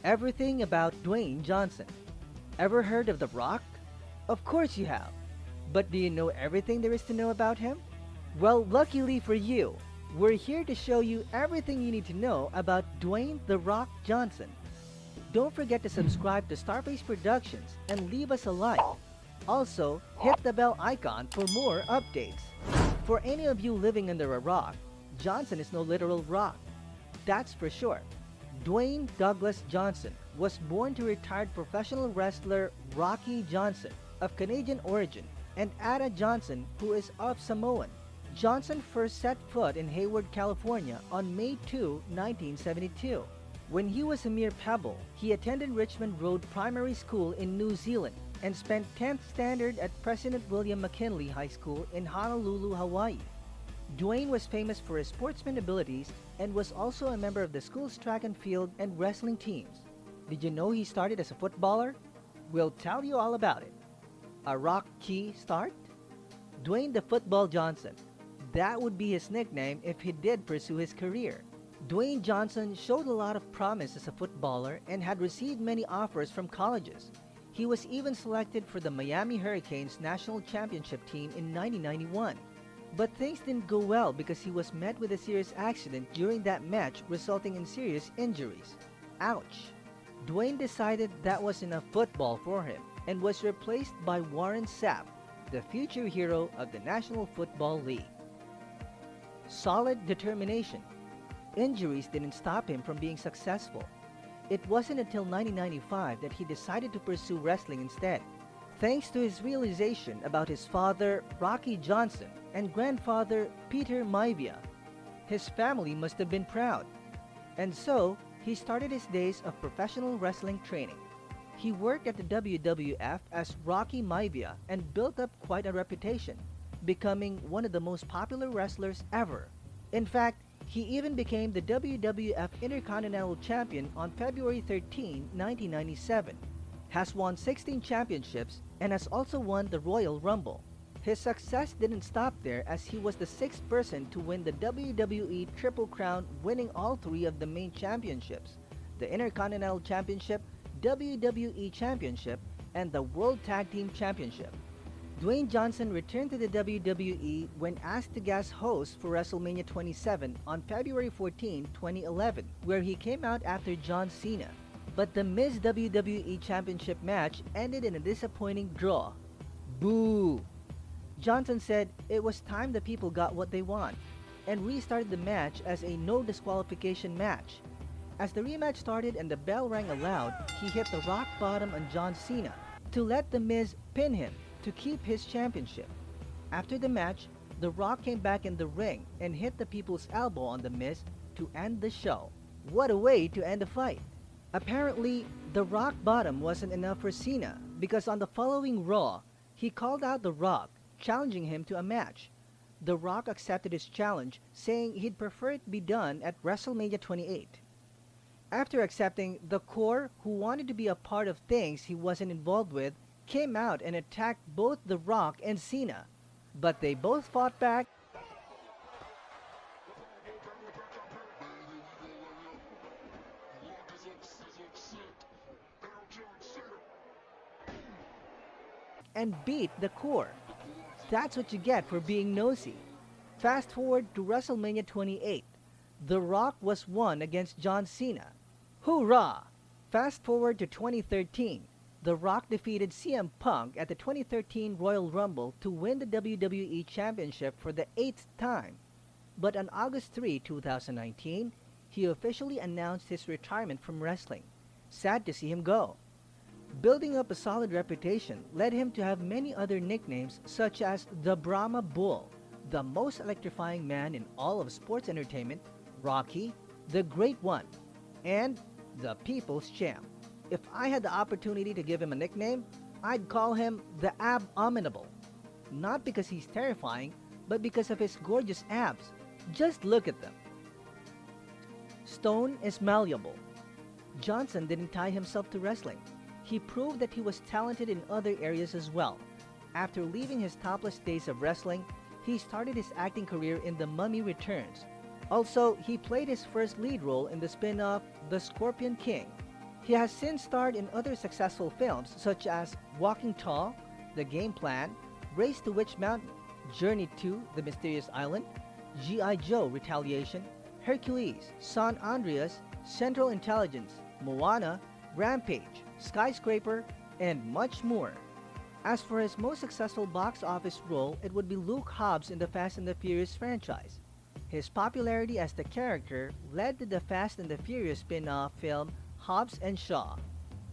Everything about Dwayne Johnson. Ever heard of The Rock? Of course you have. But do you know everything there is to know about him? Well, luckily for you, we're here to show you everything you need to know about Dwayne "The Rock" Johnson. Don't forget to subscribe to Starface Productions and leave us a like. Also, hit the bell icon for more updates. For any of you living under a rock, Johnson is no literal rock. That's for sure. Dwayne Douglas Johnson was born to retired professional wrestler Rocky Johnson of Canadian origin and Ada Johnson, who is of Samoan. Johnson first set foot in Hayward, California on May 2, 1972. When he was a mere pebble, he attended Richmond Road Primary School in New Zealand and spent 10th standard at President William McKinley High School in Honolulu, Hawaii. Dwayne was famous for his sportsman abilities and was also a member of the school's track and field and wrestling teams. Did you know he started as a footballer? We'll tell you all about it. A rocky start? Dwayne the Football Johnson. That would be his nickname if he did pursue his career. Dwayne Johnson showed a lot of promise as a footballer and had received many offers from colleges. He was even selected for the Miami Hurricanes national championship team in 1991. But things didn't go well because he was met with a serious accident during that match, resulting in serious injuries. Ouch! Dwayne decided that was enough football for him and was replaced by Warren Sapp, the future hero of the National Football League. Solid determination. Injuries didn't stop him from being successful. It wasn't until 1995 that he decided to pursue wrestling instead. Thanks to his realization about his father, Rocky Johnson, and grandfather, Peter Maivia. His family must have been proud. And so, he started his days of professional wrestling training. He worked at the WWF as Rocky Maivia and built up quite a reputation, becoming one of the most popular wrestlers ever. In fact, he even became the WWF Intercontinental Champion on February 13, 1997, has won 16 championships, and has also won the Royal Rumble. His success didn't stop there, as he was the sixth person to win the WWE Triple Crown, winning all three of the main championships, the Intercontinental Championship, WWE Championship, and the World Tag Team Championship. Dwayne Johnson returned to the WWE when asked to guest host for WrestleMania 27 on February 14, 2011, where he came out after John Cena. But the Miz WWE Championship match ended in a disappointing draw. Boo! Johnson said it was time the people got what they want, and restarted the match as a no disqualification match. As the rematch started and the bell rang aloud, he hit the rock bottom on John Cena to let the Miz pin him to keep his championship. After the match, The Rock came back in the ring and hit the people's elbow on the Miz to end the show. What a way to end the fight! Apparently, the rock bottom wasn't enough for Cena, because on the following Raw, he called out The Rock, challenging him to a match. The Rock accepted his challenge, saying he'd prefer it be done at WrestleMania 28. After accepting, the Core, who wanted to be a part of things he wasn't involved with, came out and attacked both The Rock and Cena, but they both fought back and beat the Core. That's what you get for being nosy. Fast forward to WrestleMania 28. The Rock was won against John Cena. Hoorah! Fast forward to 2013. The Rock defeated CM Punk at the 2013 Royal Rumble to win the WWE Championship for the 8th time. But on August 3, 2019, he officially announced his retirement from wrestling. Sad to see him go. Building up a solid reputation led him to have many other nicknames, such as the Brahma Bull, the most electrifying man in all of sports entertainment, Rocky, the Great One, and the People's Champ. If I had the opportunity to give him a nickname, I'd call him the Abominable. Not because he's terrifying, but because of his gorgeous abs. Just look at them. Stone is malleable. Johnson didn't tie himself to wrestling. He proved that he was talented in other areas as well. After leaving his topless days of wrestling, he started his acting career in The Mummy Returns. Also, he played his first lead role in the spin-off The Scorpion King. He has since starred in other successful films such as Walking Tall, The Game Plan, Race to Witch Mountain, Journey to the Mysterious Island, G.I. Joe Retaliation, Hercules, San Andreas, Central Intelligence, Moana, Rampage, Skyscraper, and much more. As for his most successful box office role, it would be Luke Hobbs in the Fast and the Furious franchise. His popularity as the character led to the Fast and the Furious spin-off film Hobbs and Shaw.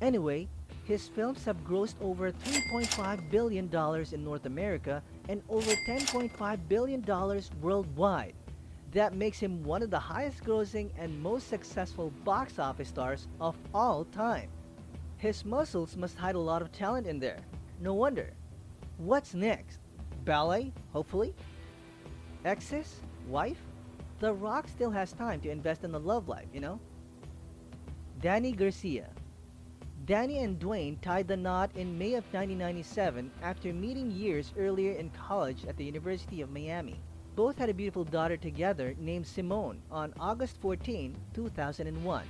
Anyway, his films have grossed over $3.5 billion in North America and over $10.5 billion worldwide. That makes him one of the highest grossing and most successful box office stars of all time. His muscles must hide a lot of talent in there. No wonder. What's next? Ballet, hopefully? Exes? Wife? The Rock still has time to invest in the love life, you know? Danny Garcia. Danny and Dwayne tied the knot in May of 1997 after meeting years earlier in college at the University of Miami. Both had a beautiful daughter together named Simone on August 14, 2001.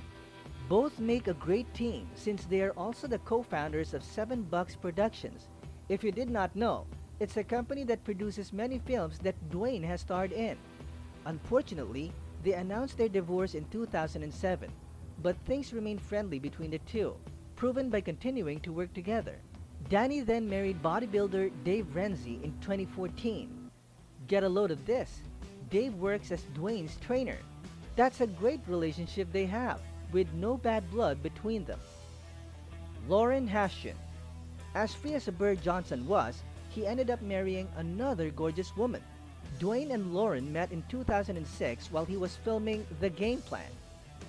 Both make a great team since they are also the co-founders of Seven Bucks Productions. If you did not know, it's a company that produces many films that Dwayne has starred in. Unfortunately, they announced their divorce in 2007, but things remained friendly between the two, proven by continuing to work together. Danny then married bodybuilder Dave Renzi in 2014. Get a load of this. Dave works as Dwayne's trainer. That's a great relationship they have, with no bad blood between them. Lauren Hashton. As free as a bird Johnson was, he ended up marrying another gorgeous woman. Dwayne and Lauren met in 2006 while he was filming The Game Plan.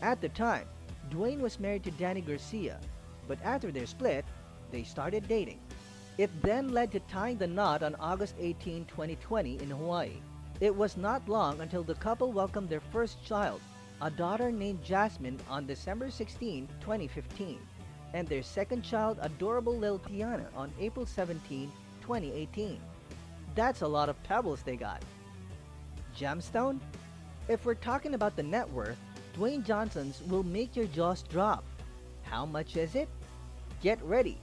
At the time, Dwayne was married to Danny Garcia, but after their split, they started dating. It then led to tying the knot on August 18, 2020 in Hawaii. It was not long until the couple welcomed their first child, a daughter named Jasmine, on December 16, 2015, and their second child, adorable little Tiana, on April 17, 2018. That's a lot of pebbles they got. Gemstone? If we're talking about the net worth, Dwayne Johnson's will make your jaws drop. How much is it? Get ready.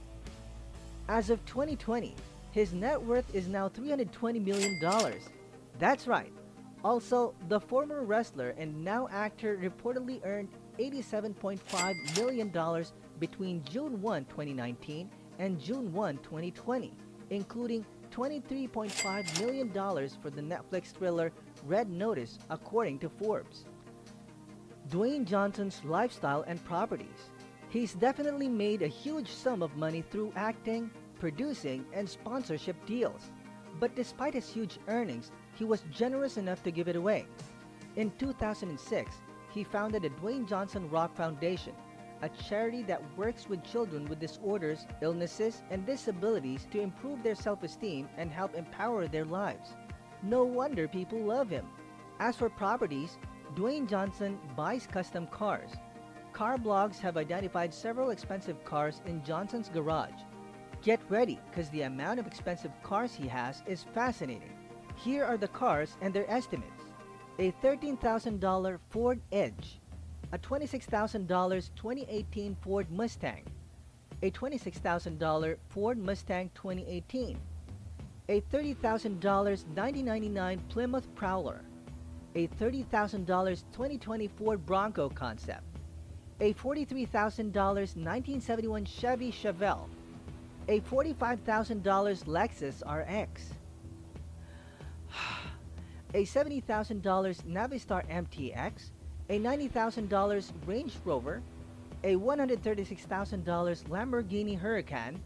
As of 2020, his net worth is now $320 million. That's right. Also, the former wrestler and now actor reportedly earned $87.5 million between June 1, 2019 and June 1, 2020, including $23.5 million for the Netflix thriller Red Notice, according to Forbes. Dwayne Johnson's lifestyle and properties. He's definitely made a huge sum of money through acting, producing, and sponsorship deals. But despite his huge earnings, he was generous enough to give it away. In 2006, he founded the Dwayne Johnson Rock Foundation, a charity that works with children with disorders, illnesses, and disabilities to improve their self-esteem and help empower their lives. No wonder people love him. As for properties, Dwayne Johnson buys custom cars. Car blogs have identified several expensive cars in Johnson's garage. Get ready, because the amount of expensive cars he has is fascinating. Here are the cars and their estimates. A $13,000 Ford Edge, a $26,000 2018 Ford Mustang, a $26,000 Ford Mustang 2018, a $30,000 1999 Plymouth Prowler, a $30,000 2020 Ford Bronco Concept, a $43,000 1971 Chevy Chevelle, a $45,000 Lexus RX, a $70,000 Navistar MTX, a $90,000 Range Rover, a $136,000 Lamborghini Huracan,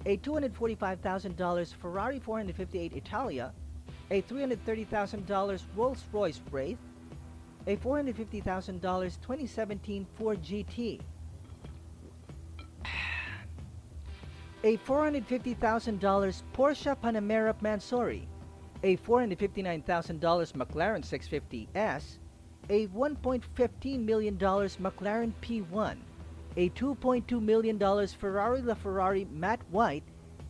a $245,000 Ferrari 458 Italia, a $330,000 Rolls-Royce Wraith, a $450,000 2017 Ford GT, a $450,000 Porsche Panamera Mansory, a $459,000 McLaren 650S, a $1.15 million McLaren P1, a $2.2 million Ferrari LaFerrari Matte White,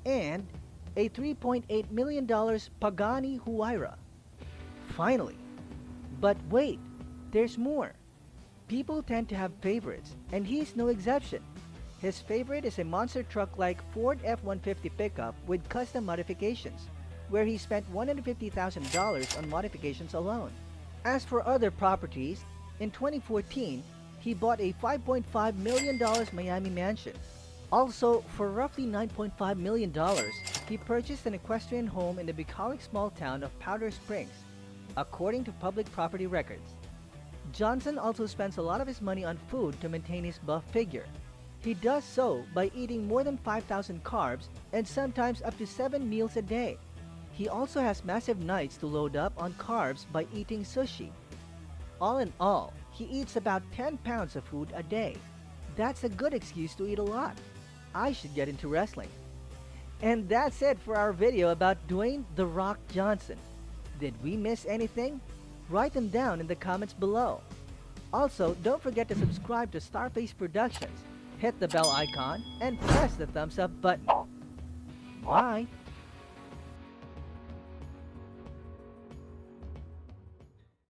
and a $3.8 million Pagani Huayra. Finally, but wait, there's more. People tend to have favorites, and he's no exception. His favorite is a monster truck-like Ford F-150 pickup with custom modifications, where he spent $150,000 on modifications alone. As for other properties, in 2014, he bought a $5.5 million Miami mansion. Also, for roughly $9.5 million, he purchased an equestrian home in the bucolic small town of Powder Springs, according to public property records. Johnson also spends a lot of his money on food to maintain his buff figure. He does so by eating more than 5,000 carbs and sometimes up to 7 meals a day. He also has massive nights to load up on carbs by eating sushi. All in all, he eats about 10 pounds of food a day. That's a good excuse to eat a lot. I should get into wrestling. And that's it for our video about Dwayne "The Rock" Johnson. Did we miss anything? Write them down in the comments below. Also, don't forget to subscribe to Starface Productions, hit the bell icon, and press the thumbs up button. Bye!